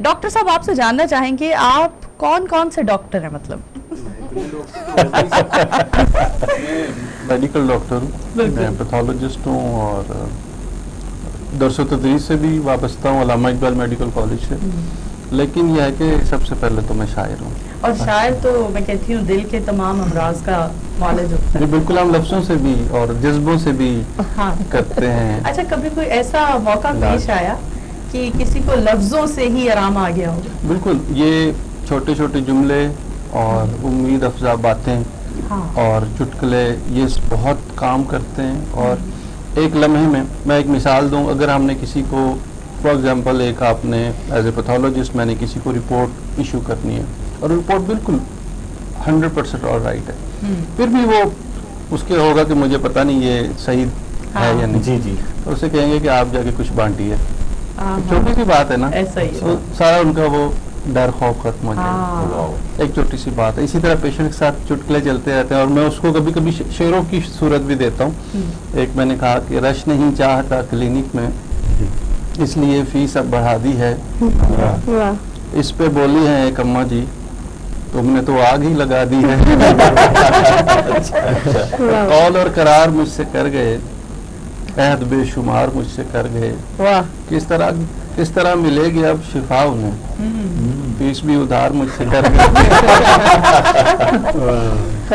Doctor साहब आपसे जानना चाहेंगे आप कौन कौन से डॉक्टर हैं मतलब? मेडिकल डॉक्टर हूँ, मैं पैथोलॉजिस्ट हूँ और दरस तदरीस से भी वाबस्ता हूँ अल्लामा इकबाल मेडिकल कॉलेज से। लेकिन यह है कि सबसे पहले तो मैं शायर हूँ। और शायर तो मैं कहती हूँ दिल के तमाम अमराज का मौलज होता जी है। बिल्कुल, हम लफ्ज़ों से भी और जज्बों से भी हाँ करते हैं। अच्छा, कभी कोई ऐसा मौका पेश आया कि किसी को लफ्ज़ों से ही आराम आ गया हो? बिल्कुल, ये छोटे छोटे जुमले और उम्मीद अफजा बातें हाँ और चुटकुले ये बहुत काम करते हैं। और एक लम्हे में मैं एक मिसाल दूं, अगर हमने किसी को फॉर एग्जांपल एक आपने एज ए पैथोलॉजिस्ट मैंने किसी को रिपोर्ट इशू करनी है और रिपोर्ट बिल्कुल 100% ऑल राइट है, फिर भी वो उसके होगा कि मुझे पता नहीं ये सही है या नहीं। जी जी, तो उसे कहेंगे कि आप जाके कुछ बांटिए। हाँ, छोटी सी बात है ना, ऐसा ही है। तो सारा उनका वो डर खौफ खत्म हो जाएगा। हाँ। एक छोटी सी बात है। इसी तरह पेशेंट के साथ चुटकुले चलते रहते हैं और मैं उसको कभी कभी शेरों की सूरत भी देता हूँ। एक मैंने कहा कि रश नहीं चाहता क्लिनिक में, इसलिए फीस अब बढ़ा दी है। इस पे बोली है एक अम्मा जी, तुमने तो आग ही लगा दी है। कौल और करार मुझसे कर गए, अहद बेशुमार मुझसे कर गए। किस तरह मिलेगी अब शिफा उन्हें, फीस भी उधार मुझसे कर गए।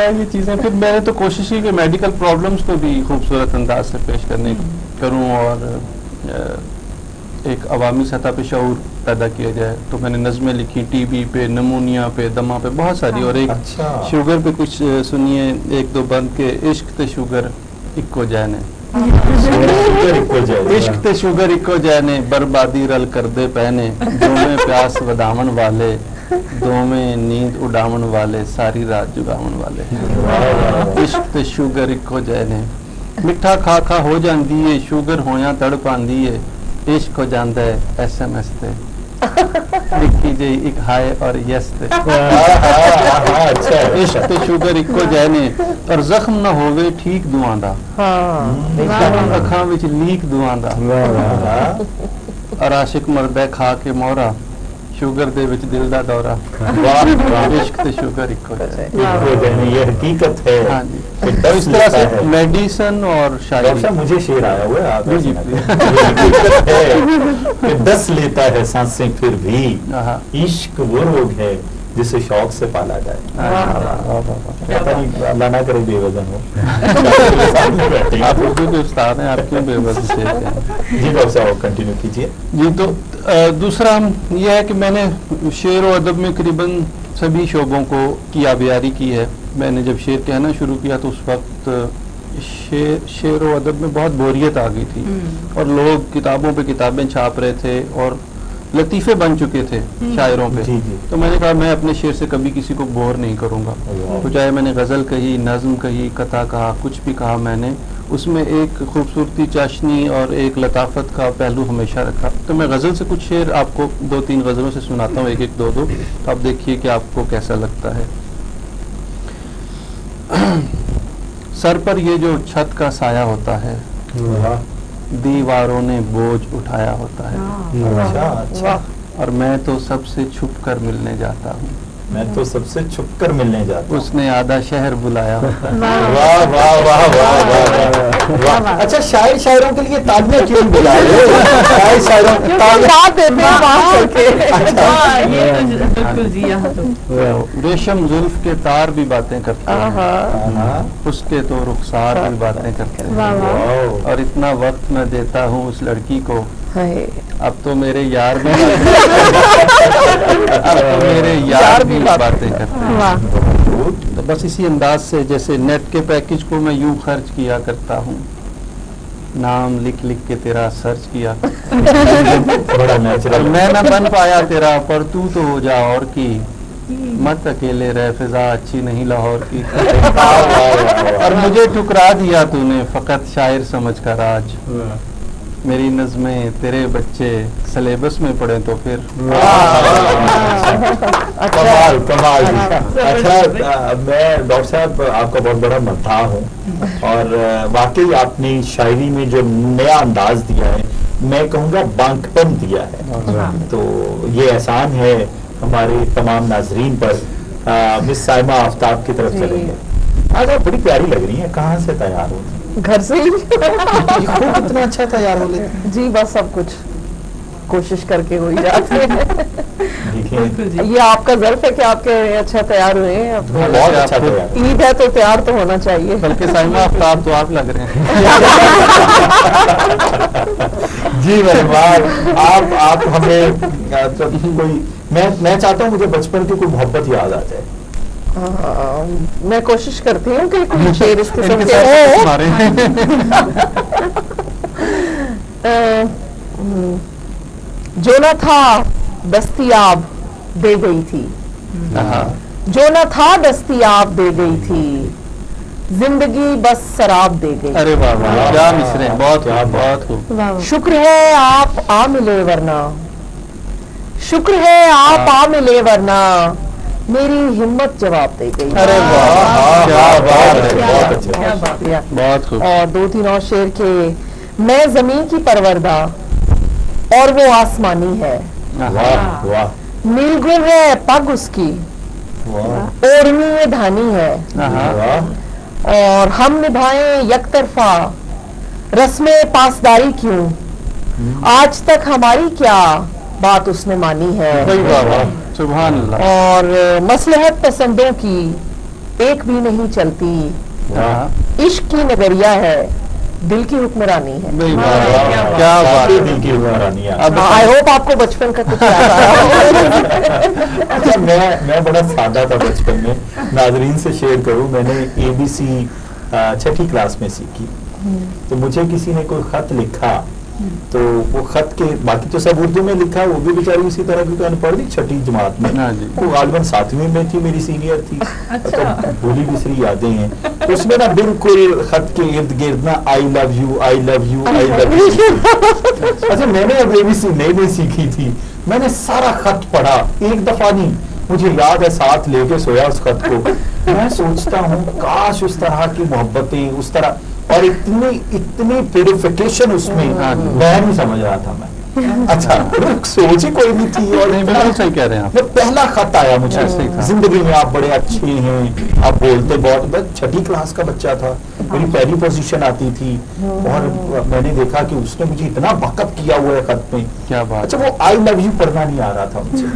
ये चीज़ें फिर मैंने तो कोशिश की कि मेडिकल प्रॉब्लम्स को भी खूबसूरत अंदाज से पेश करूं और एक अवामी सतह पे शऊर पैदा किया जाए। तो मैंने नज़में लिखी टीबी पे, नमूनिया पे, दमा पे, बहुत सारी। और एक शुगर पे कुछ सुनिए, एक दो बंद के इश्क ते शुगर इक्को जाने, इश्क ते शुगर इक्को जाने, बर्बादी रल कर दे पहने, दो में प्यास वदावन वाले, दो में नींद उड़ावन वाले, सारी रात जुगावन वाले। इश्क ते शुगर इक्को जाने, मिठा खा खा हो जाती है, शुगर होया तड़ पाती है, इश्क हो जाता है SMS ते, लिखी जी एक हाय और यस ते। इश्क ते शुगर इक्को जाने, और जख्म ना होवे ठीक दुआं दा, अखां विच लीक दुआं दा, और आशिक मरदा खा के मोरा, शुगर दे विच दिल दा दौरा। इश्क ते शुगर इक्को जाने, ये हकीकत है। हाँ जी, तो इस तरह से मेडिसिन और शायरी। मुझे शेर आया हुआ है, आप जी, जी, हकीकत है कि दस लेता है सांसें फिर भी, हाँ। इश्क वो रोग है जिसे शौक से पाला जाए। पता नहीं अल्लाह ना करे बेवजन हो। आप उर्दू के उस्ताद हैं, आप क्यों बेवजन से कहते हैं? जी डॉक्टर साहब कंटिन्यू कीजिए। जी, तो दूसरा यह है कि मैंने शेर और अदब में करीबन सभी शोबों को की आबियारी की है। मैंने जब शेर कहना शुरू किया तो उस वक्त शेर और अदब में बहुत बोरियत आ गई थी और लोग किताबों पे किताबें छाप रहे थे और लतीफ़े बन चुके थे शायरों पे। जी जी। तो मैंने कहा मैं अपने शेर से कभी किसी को बोर नहीं करूँगा। तो चाहे मैंने गज़ल कही, नज़्म कही, कथा कहा, कुछ भी कहा, मैंने उसमें एक खूबसूरती, चाशनी और एक लताफत का पहलू हमेशा रखा। तो मैं गज़ल से कुछ शेर आपको 2-3 गज़लों से सुनाता हूँ, एक एक दो दो, तो आप देखिए कि आपको कैसा लगता है। सर पर ये जो छत का साया होता है, दीवारों ने बोझ उठाया होता है, अच्छा, और मैं तो सबसे छुप कर मिलने जाता हूँ, मैं तो सबसे छुप कर मिलने जाता हूँ। उसने आधा शहर बुलाया होता है। वाह वाह वाह वाह वाह। अच्छा, शायरों के लिए तालियां क्यों बुला रहे हो? शायरों बिल्कुल जी, यहाँ तो रेशम जुल्फ के तार भी बातें करते हैं, उसके तो रुखसार भी बातें करते हैं, और इतना वक्त मैं देता हूँ उस लड़की को, अब तो मेरे यार भी बातें करते हैं। तो बस इसी अंदाज से, जैसे नेट के पैकेज को मैं यूं खर्च किया करता हूँ, नाम लिख लिख के तेरा सर्च किया, बड़ा नेचुरल। मैं ना बन पाया तेरा, पर तू तो हो जा और की, मत अकेले रह फिजा अच्छी नहीं लाहौर की, और मुझे ठुकरा दिया तूने फकत शायर समझ कर आज, मेरी नज़में तेरे बच्चे सिलेबस में पढ़े तो फिर। कमाल कमाल। अच्छा, मैं डॉक्टर साहब आपका बहुत बड़ा मद्दाह हूँ, और वाकई आपने शायरी में जो नया अंदाज दिया है میں کہوں گا بانکپن دیا ہے. تو یہ احسان ہے ہمارے تمام ناظرین پر. مس سائمہ آفتاب کی طرف چلیں گے. آج آپ بڑی پیاری لگ رہی ہیں, کہاں سے تیار ہو؟ گھر سے ہی خود اتنا اچھا تیار ہو لیتے ہیں. جی بس سب کچھ کوشش کر کے ہو ہی جاتے ہیں. دیکھیں یہ آپ کا ظرف ہے کہ آپ کے اچھا تیار ہوئے ہیں. بہت اچھا تیار. عید ہے تو تیار تو ہونا چاہیے. بلکہ سائمہ آفتاب تو آپ لگ رہے ہیں. جی مہمان, آپ ہمیں کوئی, میں چاہتا ہوں مجھے بچپن کی کوئی محبت یاد آ جائے. میں کوشش کرتی ہوں کہ کوئی شعر اس قسم کے ہمارے جو نہ تھا دستیاب دے گئی تھی, جو نہ تھا دستیاب دے گئی تھی, زندگی بس سراب دے گئی. ارے واہ واہ, کیا مصرے ہیں, بہت بہت خوب. شکر ہے آپ آ ملے ورنہ, شکر ہے آپ آ ملے ورنہ, میری ہمت جواب دے گئی. ارے واہ, کیا بات ہے, بہت اچھا. کیا بات ہے. بہت خوب. اور 2-3 اور شعر کے. میں زمین کی پروردہ اور وہ آسمانی ہے, واہ واہ نیل گل ہے پگ اس کی, واہ اوڑھنی یہ دھانی ہے, واہ. اور ہم نبھائیں یک طرفہ رسم پاسداری کیوں, آج تک ہماری کیا بات اس نے مانی ہے. واہ واہ, سبحان اللہ. اور مصلحت پسندوں کی ایک بھی نہیں چلتی, عشق کی نگریہ ہے دل کی حکمرانی ہے. کیا بات ہے. دل کی حکمرانی ہے. آئی ہوپ آپ کو بچپن کا کچھ یاد آیا. اچھا, میں بڑا سادہ تھا بچپن میں. ناظرین سے شیئر کروں, میں نے ABC 6ٹھی کلاس میں سیکھی. تو مجھے کسی نے کوئی خط لکھا, تو وہ خط کے باقی تو سب اردو میں لکھا, وہ بھی بیچاری اسی طرح کی ان پڑھ لی 6ٹھی جماعت میں. وہ غالباً 7ویں میں تھی, میری سینئر تھی. تو بھولی بسری یادیں ہیں. اس میں نا بالکل خط کے ارد گرد نا I love you I love you I love you. اچھا, میں نے اب ABC نہیں سیکھی تھی, میں نے سارا خط پڑھا, ایک دفعہ نہیں, مجھے یاد ہے ساتھ لے کے سویا اس خط کو. میں سوچتا ہوں کاش اس طرح کی محبتیں, اس طرح, اور اتنی پیوریفیکیشن اس میں, میں نہیں سمجھ رہا تھا میں. اچھا, سوچ ہی کوئی نہیں تھی. اور بالکل صحیح کہہ رہے ہیں آپ. پہلا خط آیا مجھے, زندگی میں آپ بڑے اچھے ہیں, آپ بولتے بہت. 6ٹھی کلاس کا بچہ تھا, میری پہلی پوزیشن آتی تھی, اور میں نے دیکھا کہ اس نے مجھے اتنا وقت کیا ہوا ہے خط میں. کیا بات. اچھا, وہ آئی لو یو پڑھنا نہیں آ رہا تھا مجھے.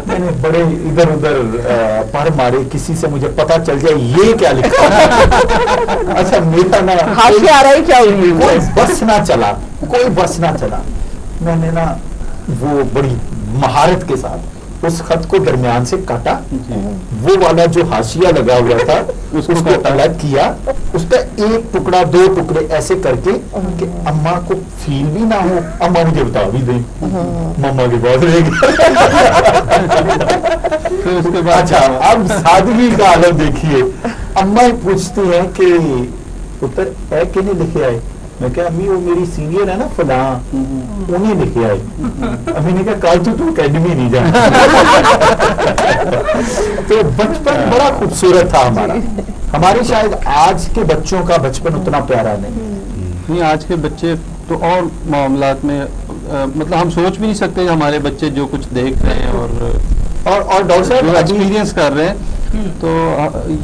میں نے بڑے ادھر ادھر پڑھ مارے, کسی سے مجھے پتا چل جائے یہ کیا لکھا. اچھا, میرا نا ہاتھ آ رہا ہے کیا, کوئی بس نہ چلا, کوئی بس نہ چلا. میں نے نا وہ بڑی مہارت کے ساتھ اس خط کو درمیان سے کاٹا, وہ والا جو حاشیہ لگا ہوا تھا اس کو الگ کیا, اس کا ایک ٹکڑا 2 ٹکڑے ایسے کر کے کہ اماں کو فیل بھی نہ ہو, اماں مجھے بتا بھی دیں, مما کے بعد رہ گیا. اچھا, اب سادگی کا عالم دیکھیے. اماں پوچھتی ہیں کہ پتر ہے کہ نہیں لکھے آئے. میں کہا امی وہ میری سینئر ہے نا فلاں, انہیں لکھے آئے. امی نے کہا کل تو اکیڈمی نہیں جانا. تو بچپن بڑا خوبصورت تھا ہمارا. ہمارے شاید آج کے بچوں کا بچپن اتنا پیارا نہیں. آج کے بچے تو اور معاملات میں, مطلب ہم سوچ بھی نہیں سکتے کہ ہمارے بچے جو کچھ دیکھ رہے ہیں اور ڈاکٹر صاحب ایکسپیرینس کر رہے ہیں, تو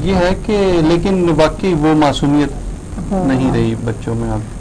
یہ ہے کہ لیکن واقعی وہ معصومیت نہیں رہی بچوں میں اب.